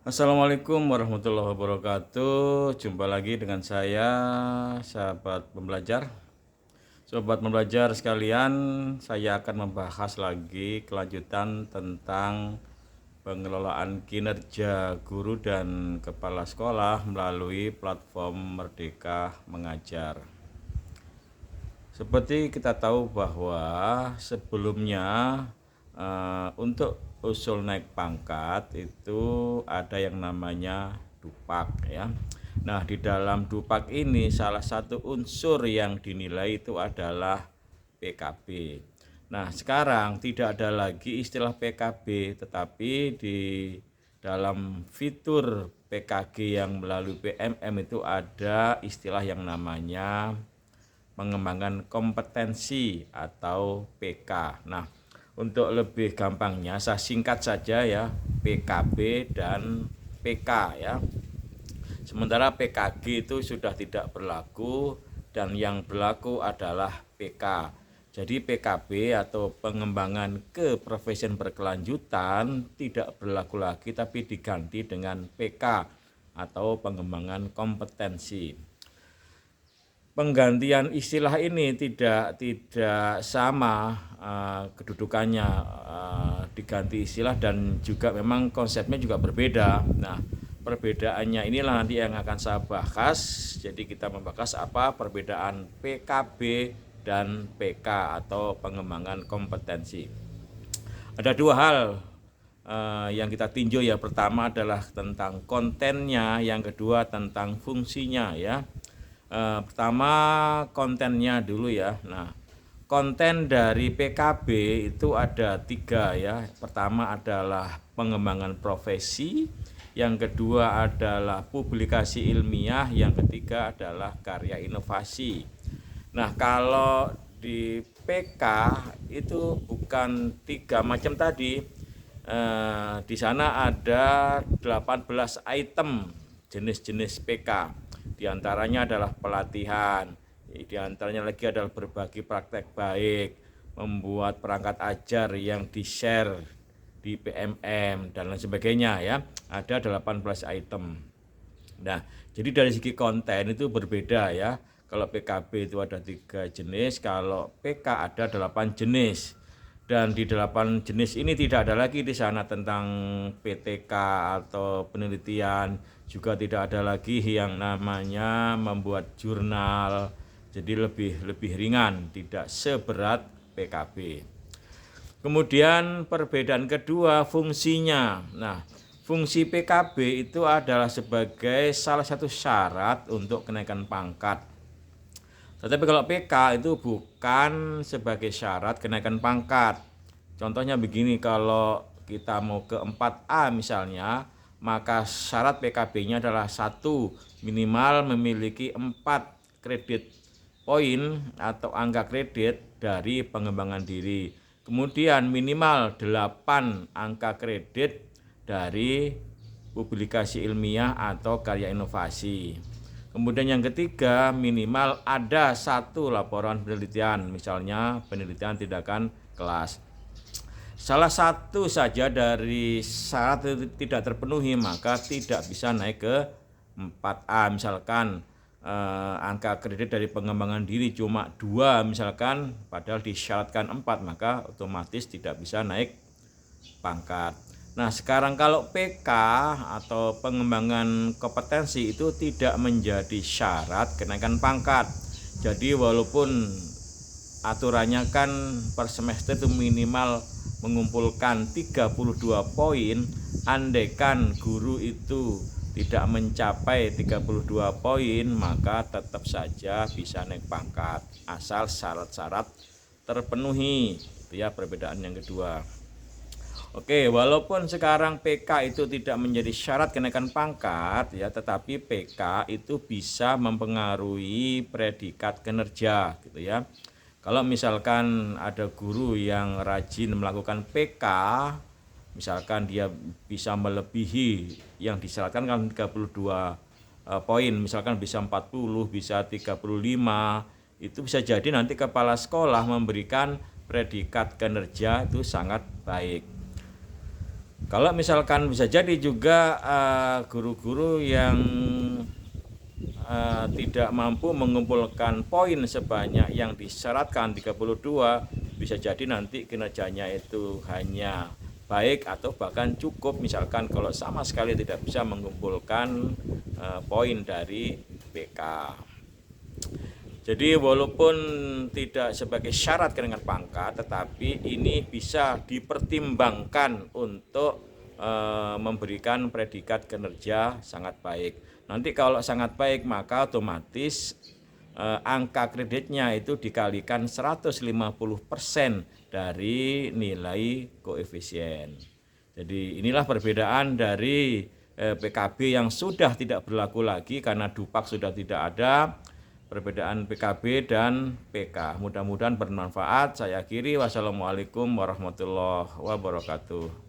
Assalamualaikum warahmatullahi wabarakatuh. Jumpa lagi dengan saya, sahabat pembelajar. Sobat pembelajar sekalian, saya akan membahas lagi kelanjutan tentang pengelolaan kinerja guru dan kepala sekolah melalui platform Merdeka Mengajar. Seperti kita tahu bahwa sebelumnya untuk usul naik pangkat itu ada yang namanya dupak ya. Nah, di dalam dupak ini salah satu unsur yang dinilai itu adalah PKB. Nah, sekarang tidak ada lagi istilah PKB, tetapi di dalam fitur PKG yang melalui PMM itu ada istilah yang namanya pengembangan kompetensi atau PK. Nah, untuk lebih gampangnya saya singkat saja ya, PKB dan PK ya. Sementara PKG itu sudah tidak berlaku dan yang berlaku adalah PK. Jadi PKB atau pengembangan keprofesian berkelanjutan tidak berlaku lagi tapi diganti dengan PK atau pengembangan kompetensi. Penggantian istilah ini tidak sama kedudukannya, diganti istilah dan juga memang konsepnya juga berbeda. Nah, perbedaannya inilah nanti yang akan saya bahas. Jadi kita membahas apa perbedaan PKB dan PK atau pengembangan kompetensi. Ada dua hal yang kita tinjau ya. Pertama adalah tentang kontennya, yang kedua tentang fungsinya ya. Pertama kontennya dulu ya. Nah, konten dari PKB itu ada 3 ya. Pertama adalah pengembangan profesi, yang kedua adalah publikasi ilmiah, yang ketiga adalah karya inovasi. Nah, kalau di PK itu bukan 3 macam tadi. Di sana ada 18 item jenis-jenis PK. Di antaranya adalah pelatihan, di antaranya lagi adalah berbagi praktek baik, membuat perangkat ajar yang di-share di PMM dan lain sebagainya ya. Ada 18 item. Nah, jadi dari segi konten itu berbeda ya. Kalau PKB itu ada 3 jenis, kalau PK ada 8 jenis. Dan di 8 jenis ini tidak ada lagi di sana tentang PTK atau penelitian, juga tidak ada lagi yang namanya membuat jurnal. Jadi lebih ringan, tidak seberat PKB. Kemudian perbedaan kedua fungsinya. Nah, fungsi PKB itu adalah sebagai salah satu syarat untuk kenaikan pangkat. Tetapi kalau PK itu bukan sebagai syarat kenaikan pangkat. Contohnya begini, kalau kita mau ke 4A misalnya, maka syarat PKB-nya adalah 1, minimal memiliki 4 kredit poin atau angka kredit dari pengembangan diri. Kemudian minimal 8 angka kredit dari publikasi ilmiah atau karya inovasi. Kemudian yang ketiga, minimal ada 1 laporan penelitian, misalnya penelitian tindakan kelas. Salah satu saja dari syarat itu tidak terpenuhi, maka tidak bisa naik ke 4A. Misalkan angka kredit dari pengembangan diri cuma 2 misalkan, padahal disyaratkan 4, maka otomatis tidak bisa naik pangkat. Nah, sekarang kalau PK atau pengembangan kompetensi itu tidak menjadi syarat kenaikan pangkat. Jadi walaupun aturannya kan per semester itu minimal mengumpulkan 32 poin, andaikan guru itu tidak mencapai 32 poin, maka tetap saja bisa naik pangkat asal syarat-syarat terpenuhi. Itu ya perbedaan yang kedua. Oke, walaupun sekarang PK itu tidak menjadi syarat kenaikan pangkat ya, tetapi PK itu bisa mempengaruhi predikat kinerja gitu ya. Kalau misalkan ada guru yang rajin melakukan PK, misalkan dia bisa melebihi yang disyaratkan kan 32 poin, misalkan bisa 40, bisa 35, itu bisa jadi nanti kepala sekolah memberikan predikat kinerja itu sangat baik. Kalau misalkan bisa jadi juga guru-guru yang tidak mampu mengumpulkan poin sebanyak yang disyaratkan 32, bisa jadi nanti kinerjanya itu hanya baik atau bahkan cukup, misalkan kalau sama sekali tidak bisa mengumpulkan poin dari PK. Jadi walaupun tidak sebagai syarat dengan pangkat, tetapi ini bisa dipertimbangkan untuk memberikan predikat kinerja sangat baik. Nanti kalau sangat baik maka otomatis angka kreditnya itu dikalikan 150% dari nilai koefisien. Jadi inilah perbedaan dari PKB yang sudah tidak berlaku lagi karena Dupak sudah tidak ada. Perbedaan PKB dan PK. Mudah-mudahan bermanfaat. Saya akhiri. Wassalamualaikum warahmatullahi wabarakatuh.